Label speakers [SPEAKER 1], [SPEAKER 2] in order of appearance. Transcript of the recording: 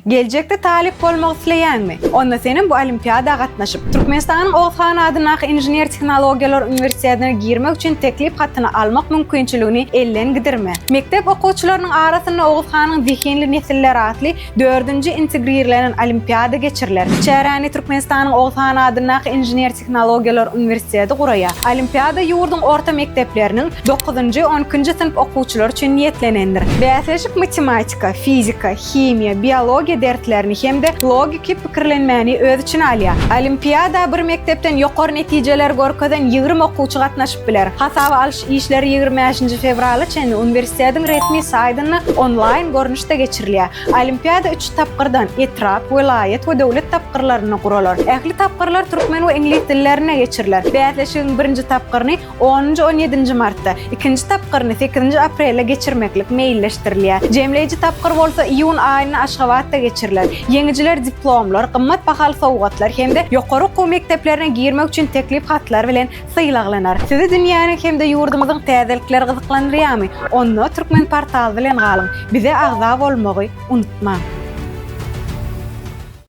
[SPEAKER 1] Gelecekde talip bolmak isleýänmi? Onda senin bu olimpiada gatnaşyp Türkmenistanyň Owsan adynaky Injinier Tehnologiýalar Uniwersitetine girmek üçin teklip hatyny almak mümkinçiligini elden gidirme. Mektep okuwçylarynyň arasynda Owsanyň zihinli nesilleri atly 4-nji integrirlenen olimpiada geçiriler. Çäräni Türkmenistanyň Owsan adynaky Injinier Tehnologiýalar Uniwersitetine guraýar. Olimpiada ýurduň orta mektepleriniň 9-njy 10-njy sınıf okuwçylary üçin niýetlenendir. Bäsleşik matematika, fizika, himiýa, biologiýa derslerini hem de logiki pikirlenmäni öz içine alýar. Olimpiada bir mektepden ýokary netijeler görkezen 20 okuwçy gatnaşyp biler. Hasaba alyş işleri 25-nji fevraly çenli uniwersitetiň resmi saýtyny online görnüşde geçirilýär. Olimpiada 3 tapgyrdan etrap, vilayet we döwlet tapgyrlaryna guralar. Ähli tapgyrlar türkmen we ingliz dillerine geçiriler. Bäsleşigiň 1-nji tapgyryny 10-njy 17-nji martda, 2-nji tapgyryny 8-nji aprelde geçirmeklik meýilleşdirilýär. Jemleýici tapgyr bolsa iýun aýyny Aşgabatda geçiriler. Yeňijiler diplomlar, gymmat bahaly sowgatlar hem de ýokary okuw mekteplerine girmek üçin teklip hatlar bilen syýlaklanar. Sizi dünýäniň hem de ýurdumyzyň täzelikleri gyzyklandyrýarmy? Onu Türkmen portaly bilen galyň. Bize agza bolmagy unutma.